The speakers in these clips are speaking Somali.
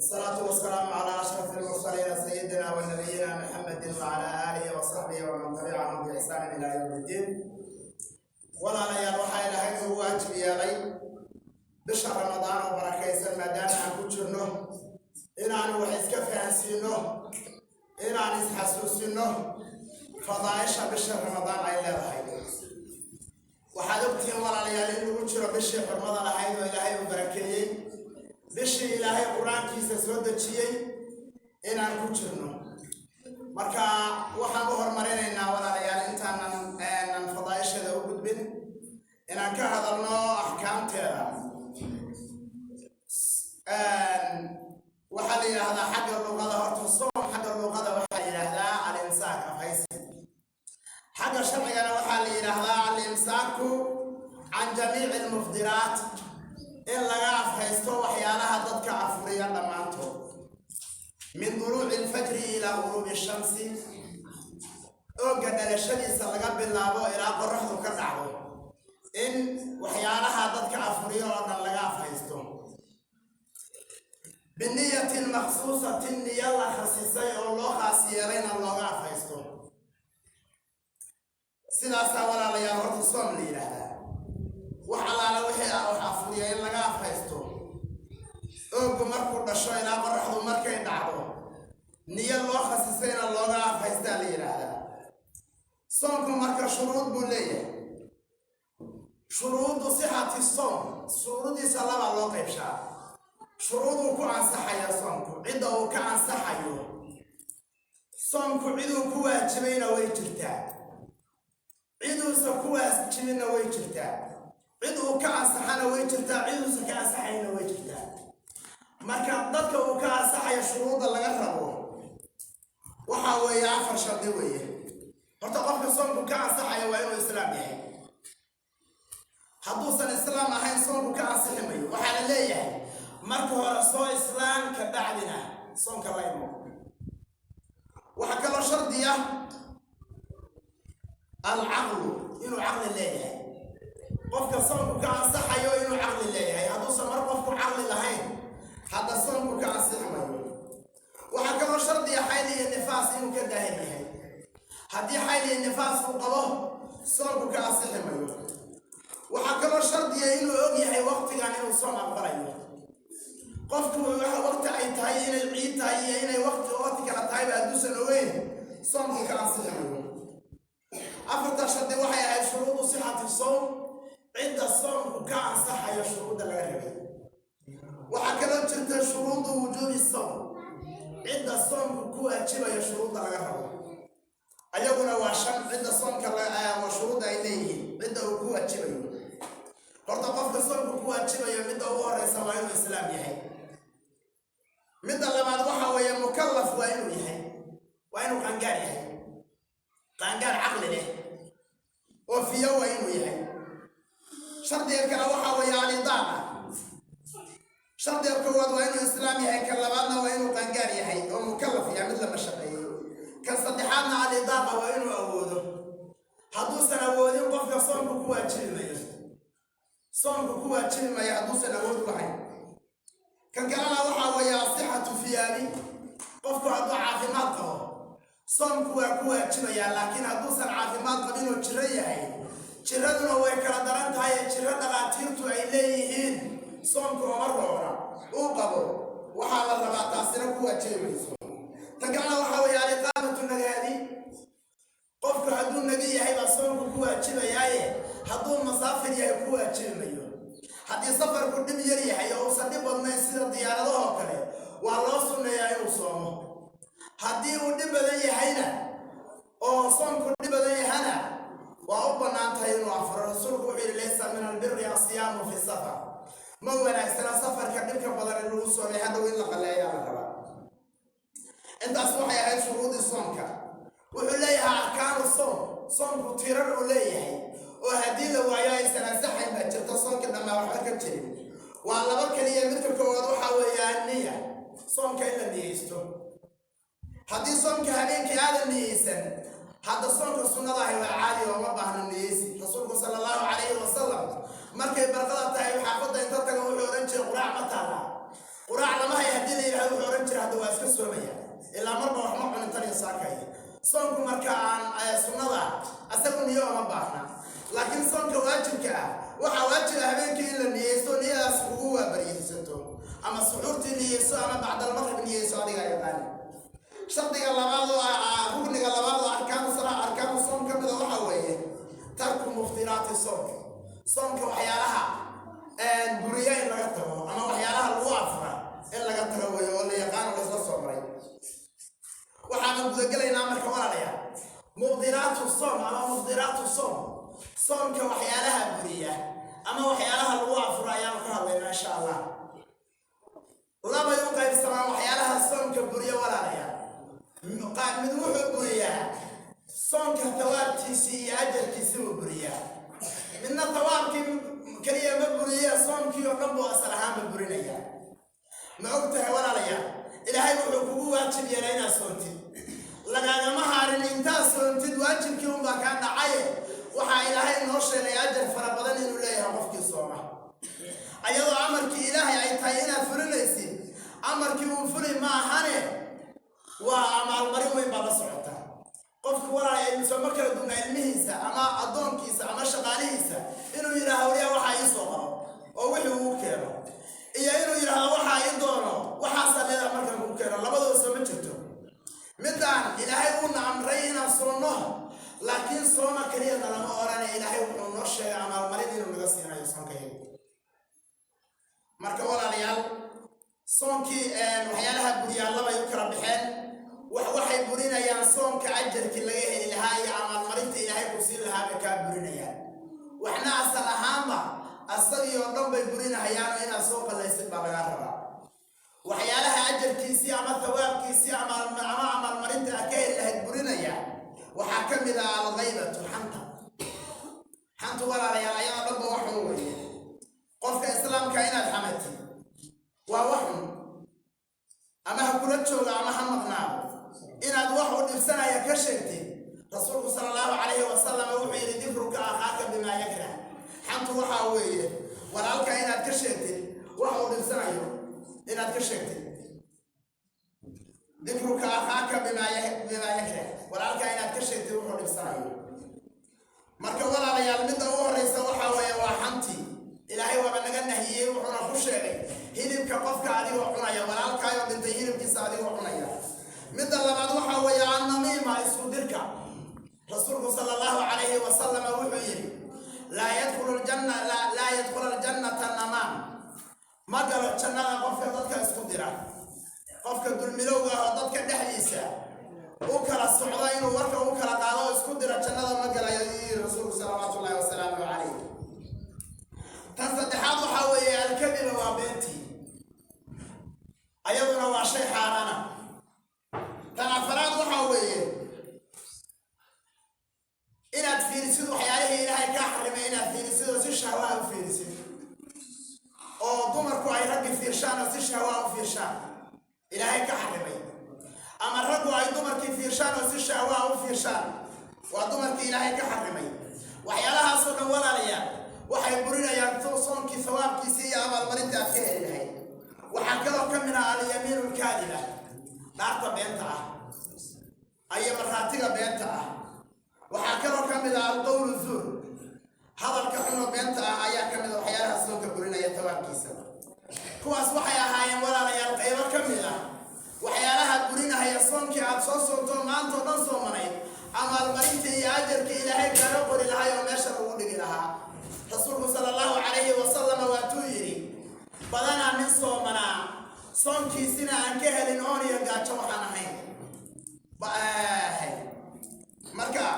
الصلاة والسلام على أشرف المرسلين سيدنا ونبينا محمد وعلى آله وصحبه ومن تبعهم بإحسان إلى يوم الدين. ولا ليال وحي لهي هو واجب يالي بشهر رمضان وبركيس المدان عن كتشرنه إن أنا وحيسك فهنسينه إن أنا إسحسوسينه فضائش بشهر رمضان عيلا لهي وحدبتهم ولا ليال إنه كتشر بشهر رمضان لهي وإلهي وبركيه بشي إلهي قرآن كيسا سودة شيء إن أنا كتشرنه marka waxaan u hormarinaynaa walaalayaal intaan fadaa'ishada u gudbin inaan ka hadalno axkaamteeda waxa la yiraahdaa xagga luqada horta soom xagga luqada waxa la yiraahdaa al-imsaak afaysi xagga sharcigana waxa la yiraahdaa al-imsaaku an jamiic al-mufdirat in laga afhaysto waxyaalaha dadka afuriya dhamaantood من طلوع الفجر إلى غروب الشمس أوجد الشمس لقب الله إلى قرحه كدعوه إن وحيالها ضدك أفريا لقى فايستون بالنية المخصوصة النية الله خصيصي الله خاصيرين الله فايستون سلاسة ولا ليارات الصوم لي لها وحلا لوحي أو أفريا لقى فايستون أوجد مركو الشيء إلى قرحه مركي دعوه نية الله خصيصين الله فايستون لي لها صومكم مركز شروط بولية شروط صحة الصوم شروط سلام الله قيبشا شروطك عن صحة صومكم عدوك عن صحة صومكم عدوك واجبين ويجرتا عدو سكوا واجبين ويجرتا عدوك عن صحة ويجرتا عدو سكا عن صحة ويجرتا مركز ضدك وكا صحة شروط اللي قربوه وحاوي عفر شردوية هرتقف صومك كان صحيح وإنه إسلام يعني حدوث الإسلام أحيان صومك كان صحيح وحال ليه يعني مركه رسول إسلام كبعدنا صومك الله يمو وحكى له شرطية العقل إنه عقل الله يعني قفك صومك كان صحيح وإنه عقل الله يعني حدوث مرقفك عقل الله هذا صومك كان صحيح وحكى له شرطية حالي النفاس إنه كداهي بهي هدي حالي النفاس وقضاه صومك كأصح مايو وحكى له شرطية إنه أوجي وقت يعني إنه صوم أقبله قفت وقت أي تاي إنه العيد تاي إنه وقت كأتاي بأدوس الوين صومك كأصح مايو أفرت شرطي وحي شروط صحة الصوم عند الصوم كأصح يا شروط الغربية وحكى له جنت شروط وجوب الصوم عند الصوم كواجب يا شروط الغربية أيقنا واشم عند صومك وشروط إليه عند وقوع جبيه ارتقف صومك وقوع جبيه عند وقوع رسائل الإسلام يحيي عند لما ضحى ويا مكلف وينه يحيي وينه قنقار يحيي قنقار عقل له وفي وينه يحيي شرط يركنا وحى ويا الإضاعة شرط يركوا وينه الإسلام يحيي كلماتنا وينه قنقار يحيي ومكلف يعني مثل ما شقيه كصدحنا على الإضافة وإنه أوده حدوثنا أودين قفل صومك كوا تشلمي صومك كوا تشلمي حدوثنا أود وحي كان قالنا وحا ويا صحة في أبي قفل عدو عافمات قهو صومك كوا تشلمي لكن حدوثنا عافمات قبينه تشريه تشردنا ويكرا درانت هاي تشرد غاتيرتو إليهين صومك ومرة وقبو وحا الرباط تاسنا كوا تشلمي تقعنا وحاوي على إقامة النجادي قفك حدو النبي هيبقى صومك كوا تشيبا ياي حدو المسافر ياي كوا تشيبا ميو حدي سفر كل ميري حي أو صديق وما يصير ديارة له كله والله سنة ياي وصومه حدي ودي بدأي حينا أو صوم كل بدأي هنا وأبنا أنت هين وعفر الرسول قبيل ليس من البر الصيام في السفر ما هو أنا سفر كدمك بدل الرؤوس ولا هذا وين لقى يا رب أنت أصبح يا شروط الصوم وعليها أركان الصوم صوم كثير عليه وهدي له وياي سنزحم بجت الصوم كنا ما راح كتير والله بكري مثل كوضوحة ويا النية صوم كإلا نيستو هدي صوم كهرين كهذا النيسن هذا صوم كسنة الله والعالي وما بهنا النيسي رسولك صلى الله عليه وسلم مركب برقلة تاعي وحافظة أنت تقول ورنج قراع متالا قراع لما هي هدي لي هذا واسك سوميا إلا مرة وحنا عن تاني ساكاي صومك مركان سنة أسكن يوم أباحنا لكن صومك واجب كا وحواجب أهمك إلا نيسو نياس هو بريسنتو أما سحورتي نيسو أما بعد المغرب نيسو هذه غيران شرطي الله بعض ركن الله بعض أركان الصلاة أركان الصوم كم ذا وحويه ترك مفترات الصوم صومك وحيالها البرياء اللي قتلوا أما وحيالها الوافرة اللي قتلوا ولا يقانوا ويصل صومري وحنا مذكرين أمر كواليا مفترات الصوم أما مفترات الصوم صومك وحيالها برياء أما وحيالها الوافرة يا مكان ما شاء الله لما يوقع السماء وحيالها الصوم كبرياء ولا ليا قال من وحو برياء صومك ثوابتي أجل كسو برياء من الثواب كريه مبرياء صومك يقرب أسرها مبرياء ما أقتها ولا ليا إلهي وحكوه واجب يلينا صوتي لقد مهار الإنتاج صوتي واجب كيوم باكان عاية وحا إلهي نوشي لأجل فربضان إنو ليها مفكي صومه أيضا أمرك إلهي أي تاينا فرنسي أمرك وفري ما هاني وأمال مريم بابا صعوتا قفك وراء يسمى كلا دون علمهيسا أما أدونكيسا أما شغاليسا إنو يراها وليا وحا يصوغا ووحي وكيرا إيا إنو يراها وحا يدونو وحا ساليدا مركا وكيرا لبدو سمى جرتو مدان إلهي قلنا أمرينا صنوه لكن صوما كريا لما أورانا إلهي قلنا نوشي أمال مريم إنو نغسينا يصنع كيرا marka walaalayaal soonkii waxyaalaha buriyaalaba ay u kala baxeen waxay burinayaan soonka ajarkii laga heli lahaa iyo amal marinta ilaahay ku siin lahaa ka burinayaan waxna asal ahaanba asagii oo dhan bay burinayaan inaa soo qalaysid baa laga rabaa waxyaalaha ajarkiisii ama thawaabkiisii ama amal marinta ka heli lahayd burinaya waxaa ka mid ah al-ghaybatu xanta walaalayaal ayada dhanba waxuu weeye qofka islaamka inaad xamatid waa waxun ama ha kula jooga ama ha maqnaado inaad wax u dhibsanaya ka sheegtid rasuulku sallallahu alayhi wa sallam wuxuu yiri dibruka akhaaka bima yakrah xantu waxa weeye walaalka inaad ka sheegtid wax u dhibsanayo inaad ka sheegtid dibruka akhaaka bima yakrah walaalka inaad ka sheegtid wax u dhibsanayo marka walaalayaal midda ugu horeysa waxa weeye waa xanti إلهي وابنك النهي وحنا خشري هيلم كقفك عليه وحنايا ولالك يوم بنت هيلم كسادي وحنايا مثل لما دوحا ويا النميمة يسودرك رسولك صلى الله عليه وسلم وحير لا يدخل الجنة لا يدخل الجنة النمام ما قال الجنة قفك ضدك يسودرا قفك دلملوغا ضدك دحيسا وكلا السعودين وورك وكلا قالوا يسودرا الجنة ما قال يا رسول صلى الله عليه تصدحات وحاوية الكذب وبنتي أيضا هو شيء حارانا تنافرات وحاوية إن تفيرسد وحياله إلهي كحرم إن تفيرسد وسيش هواء وفيرسد أو دمركو أي رق فيرشان وسيش هواء وفيرشان إلهي كحرم أما الرق أي دمرك فيرشان وسيش هواء وفيرشان ودمرك إلهي كحرم وحيالها صنع ولا ليال waxay burinayaan soomkii thawaabkiisa iyo amal marinta aad ka heli lahayd waxaa kaloo ka mid ah al-yamiinu al-kaadiba dhaarta beenta ah ayo markhaatiga beenta ah waxaa kaloo ka mid ah al-qawlu zuur hadalka xunoo beenta ah ayaa ka mid ah waxyaalaha soonka burinaya thawaabkiisa kuwaas waxay ahaayeen walaalayaal qaybo ka mid ah waxyaalaha burinaya soonkii aad soo soonto maanta oo dhan soomanayd amal marinta iyo ajarka ilaahay kaaga qori lahay oo meesha lagu dhigi lahaa رسول صلى الله عليه وسلم واتويري بدنا من صومنا صوم كيسنا عن كهل أوني يقاتشوا حناهين مركا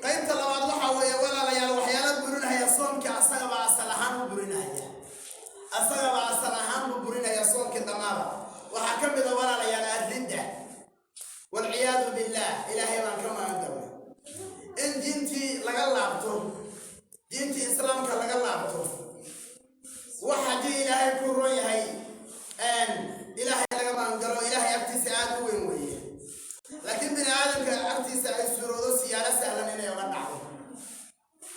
قيمت الله وضحى ولا ليال وحيالا برونها يا صوم كأسرع وعسلهان برونها أسرع وعسلهان برونها يا صوم كدمارة وحكم بدورا ليال الردة والعياذ بالله إلهي من كما أنقل إن دينتي لقلبته دينتي إسلام كلا قلبته وحدي إلهي كوري هاي أن إلهي لقما أنقلوا إلهي أبتساعد وين ويه لكن بني آدم كأبتساعد السرود سيارة سهلا من يوم النعوه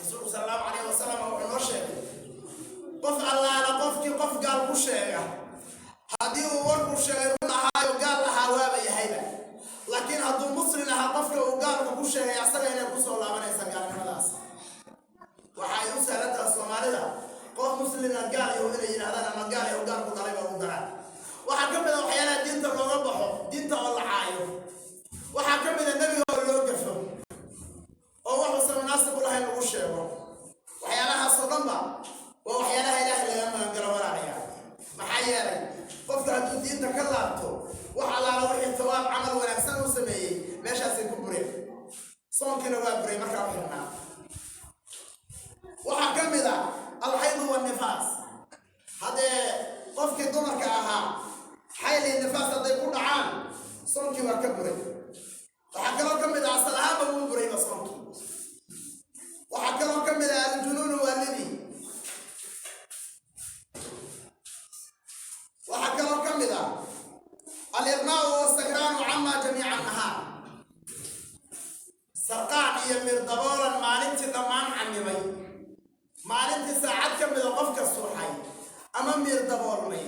رسول صلى الله عليه وسلم وحنو الشيء قف الله على قفك قف قال كشيء هذه ورق الشيء هاي diinta ka laabto waxa la wixii tawaab camal wanaagsan uu sameeyay meeshaas ku buray soonkiina waa buray markaa u xirnaa waxa kamid ah alhayd wa nifaas hadee qofkii dumarka ahaa xayli nifaas haday ku dhacaan soonkii waa ka buray waxa kaloo kamid ah salaaba uu buray soonkii waxa kaloo kamid ah aljunuun walidi waxa kaloo kamid ah الإغماء والسكران عما جميع النهار سرقان يمير دبولا مالنتي ضمان عميمي مالنتي ساعات كمدا قفك الصوحي أما مير دبول مي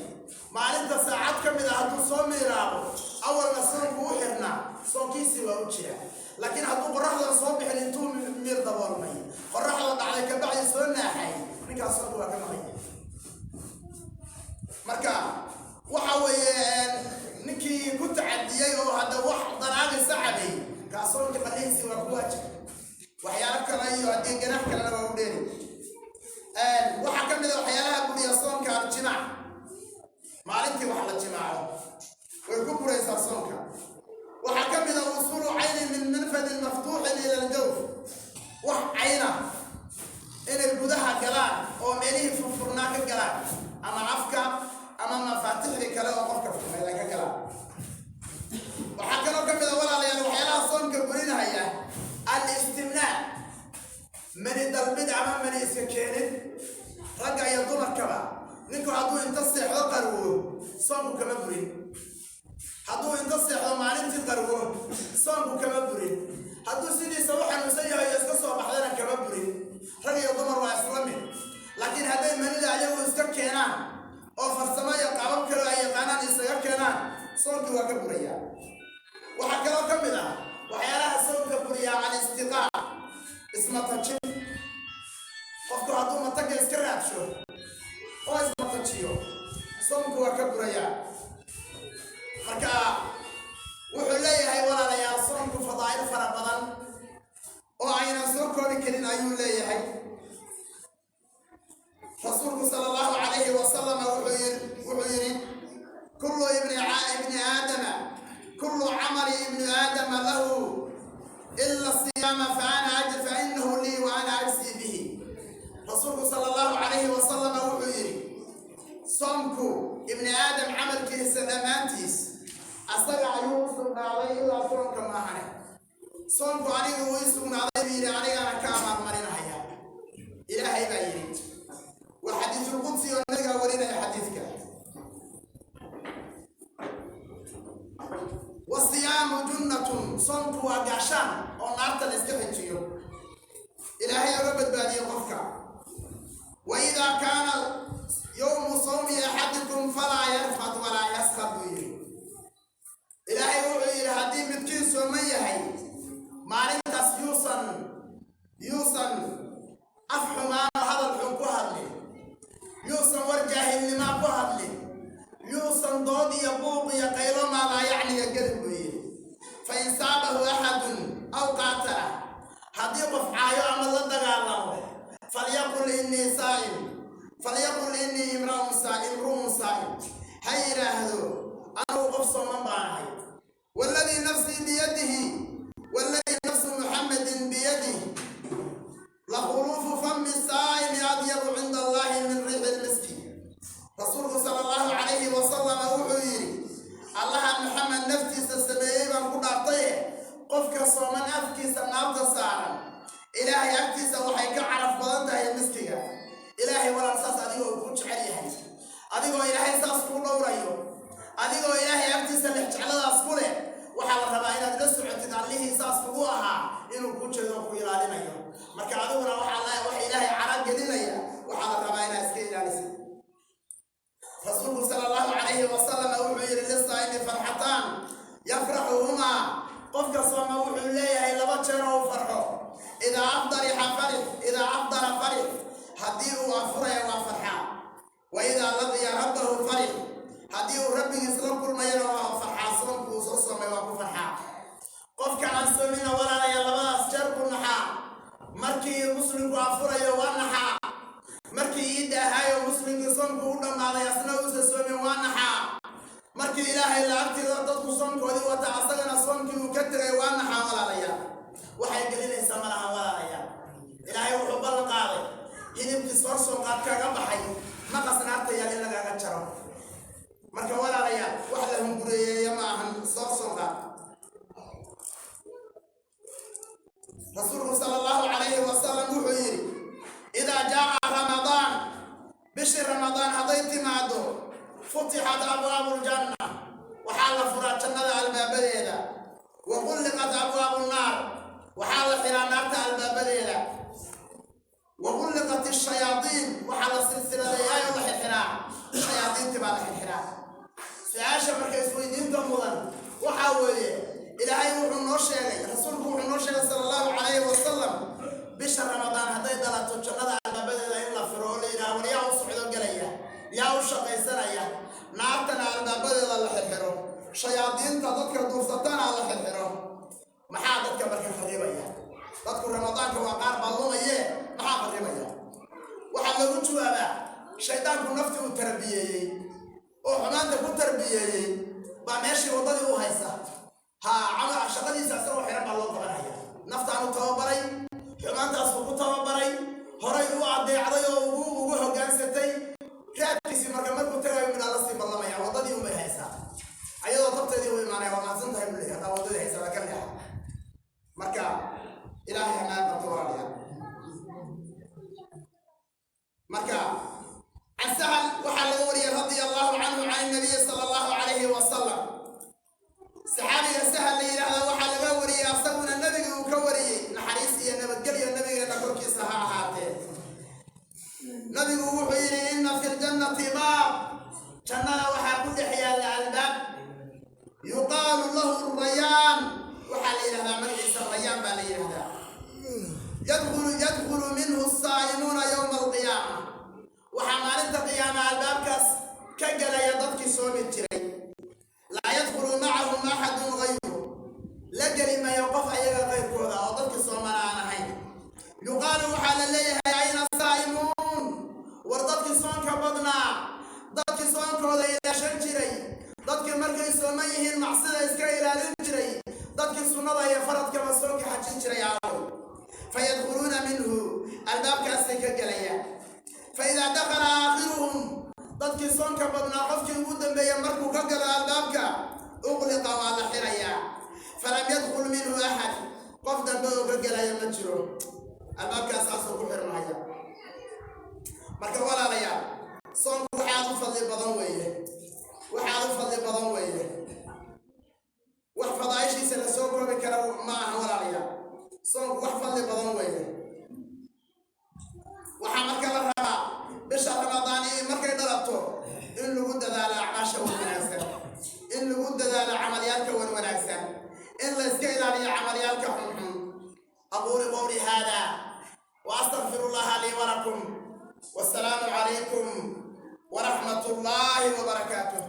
مالنتي ساعات كمدا هدو صومي رابو أول ما صوم بوحرنا صوكيسي ووجهه لكن هدو قرحة صوبح لنتو مير دبول مي قرحة عليك بعد سنة حي نكا صوبوا كما هي مركا وحاويان ninkii ku tacadiyay oo hada wax daraadi saxabay ka soo qaliisi waa ku waajib waxyaalo kale iyo hadii ganax kale laga u dheeri waxa kamid ah waxyaalaha guriga soonka jimaac maalintii wax la jimaaco way ku buraysaa soonka waxa kamid ah usulu ayni min manfad maftuux ila al-jawf wax ayna in gudaha galaan oo meelihii furfurnaa ka galaan ama afka ama mafaatixdi kale oo qofka furmay ka galaan waxa kaloo kamid ah walaalayaal waxyaalaha soonka burinaya al-istimnaa mani dalbid ama mani iska keenin ragga iyo dumarkaba ninku hadduu inta seexdo qarwo soonku kama burin hadduu inta seexdo maalintii qarwo soonku kama burin hadduu sidiisa u xanuunsan yahay iska soo baxdana kama burin rag iyo dumar waa isla mid laakiin hadday manida ayagu iska keenaan oo farsamo iyo qaabab kale ay yaqaanaan isaga keenaan soonkii waa ka buraya waxa kaloo kamid ah waxyaalaha soonka buriya al-istiqaa ismatajin qofku hadduu mataga iska raadsho oo ismatajiyo soonku waa ka buraya marka wuxuu leeyahay walaalayaal soonku fadaa'il fara badan oo aynan soo koobi karin ayuu leeyahay رسولك صلى الله عليه وسلم وحير كل ابن آدم كل عمل ابن آدم له إلا الصيام فإنه لي وأنا أجزي به رسولك صلى الله عليه وسلم وحير صومك ابن آدم عمل كيس الأمانتيس أستطيع يوسف عليه إلا صومك ما هني صومك عليه ويسوك عليه أنا كامل مرينا هيا إلهي بأيريت والحديث القدسي والنجا ولنا حديثك والصيام جنة صمت وقعشان ونعرت الاستخدام إلهي رب البادية وفك وإذا كان يوم صوم أحدكم فلا يرفض ولا يسخط به إلهي وعي الهدي متكين سومية هي ما ننتس يوصن أفحما هذا الحنكوها لي يوصن ورجاه اللي ما بهد لي يوصن ضودي يبوق يقيل ما لا يعني يقلب به فإن سابه أحد أو قاتله هديق فعايو عمل الله فليقل إني صائم فليقل إني امرؤ صائم هيا هذو أنا وقف من بعض والذي نفسي بيده والذي نفس محمد بيده لخروف فم الصائم أطيب عند الله من ريح المسك رسوله صلى الله عليه وسلم وحيري الله محمد نفتي سسبيبا كل أعطيه قفك صومن أفكي سنابت سارا إلهي أفكي سوحيك عرف بلنتها المسكية إلهي ولا أساس أديو وكوش عليها أديو إلهي ساس كل وريو أديو إلهي أفكي سلحج على أسكوله وحال الربائنا تدسوا اعتداليه ساس كلوها إنو كوش يدوكو إلالينا يوم marka aduguna waxa ilaahay carab gelinaya waxa la rabaa inaad iska ilaaliso rasuulku sallallahu alayhi wa sallam wuxuu yiri lisaa'imi farxatan yafrahuhuma qofka sooma wuxuu leeyahay laba jeer oo farxo ida afdara farih hadii uu afuraya waa farxa wa ida ladiya rabbahu farih hadii uu rabbigiisa la kulmayo waa farxa soonku soo soomay waa ku farxa qofka aan soomina walaalayaal labadaas jeer ku naxaa markii muslimku afurayo waa naxaa markii iidaahayo muslimku soonku u dhammaaday asna uusa soomin waa naxaa markii dadkii ilaahay lacagtida dadku soonkoodii wata asagana soonkii uu ka tegay waa naxaa walaalayaal waxay gelinaysaa malaha walaalayaal ilaahay wuxuu ballan qaaday hilibkii soonqaad kaga baxay maqas naarta yaal in lagaaga jaro marka walaalayaal wax la hungureeyeeya ma ahan soonqaad rasuulku sallallahu alayhi wasallam wuxuu yidhi idaa jaa ramadaan bishii ramadaan hadday timaado futixat abwaabu ljanna waxaa la furaa jannada albaabadeeda wa qulliqat abwaabu nnaar waxaa la xiraa naarta albaabadeeda wa qulliqat ashayaadiin waxaa la silsiladeeyaayoo la xirxiraa shayaadiintii baa la xirxiraa su-aasha marka isweydiinta mudan waxaa weeye ilaahay wuxuu noo sheegay rasuulku wuxuu noo sheegay sala allahu calayhi wasalam bisha ramadaan hadday dhalato jannada albaabadeeda in la firo oo la yidhaha war yaa u socdo gelaya yaa u shaqaysanaya naartana albaabadeeda la xirxiro shayaadiinta dadka duursatana la xirxiro maxaa dadka marka qarribaya dadku ramadaanka waa qaar baa lumaye maxaa qarribaya waxaa lagu jawaabaa shaydaanku nafti uu tarbiyeeyey oo xumaanta ku tarbiyeeyey baa meeshii waddadii u haysa camal shaqadiisa isagoo xiran baa loo qabanaya naftaanu tababaray xumaantaasuu ku tababaray horay u adeecday oo ugu hogaansatay raadkiisii marka markuu tagayo midhaa la sii ballamaya waddadii umay haysaa ayadoo tabteedii u imaanaya waa mahadsan tahay buli hadaa waddadii haysa waa ka leexa marka ilaahay hanaan qabto walaalayaal marka can sahal waxaa laga wariyay radia allahu canhu can nabiyi sala allahu calayhi wasalam saxaabiga sahal la yidhaahdaa waxaa laga wariyey asaguna nabiga uu ka wariyey naxariis iyo nabadgelyo nabigeena korkiisa ha ahaatee nabigu wuxuu yidhi inna fi ljannati baab jannada waxaa ku dhex yaalla albaab yuqaalu lahu rayaan waxaa la yidhahdaa magaciisa rayaan baa la yidhahdaa yadkhulu minhu asaa'imuuna yowma alqiyaama waxaa maalinta qiyaama albaabkaas ka gelaya dadkii soomi jiray laa yadkhulu macahum axadun gayru la geli mayo qof ayaga qayrkooda oo dadkii soomana aan ahayn yuqaalu waxaa la leeyahay ayna saa'imuun war dadkii soonka badnaa dadkii soonkooda ilaashan jiray dadkii markay sooman yihiin macsida iska ilaalin jiray dadkii sunnada iyo faradkaba soonka xajin jiray aaway fayadkhuluuna minhu albaabkaasay ka gelayaan faidaa dakhala aakhiruhum dadkii soonka badnaa qofkii ugu dambeeya markuu ka galo albaabka uqliqa waa la xirayaa falam yadkhul minhu axad qof dambe oo ka gelaya ma jiro albaabkaasaasoo ku xirmaya marka walaalayaal soonku waxaad u fadli badan weeye wax fadaaishiisa la soo koobi kara ma aha walaalayaal soonku wax fadli badan weeye waxaa marka la rabaa bisha ramadaan markay dhalato in lagu dadaalo acmaasha wanaagsan in lagu dadaalo camalyaalka wanaagsan in la iska ilaaliyo camalyaalka xunxun aquulu qawli hada wa astaghfirullaha lii wa lakum wassalaamu calaykum ورحمة الله وبركاته.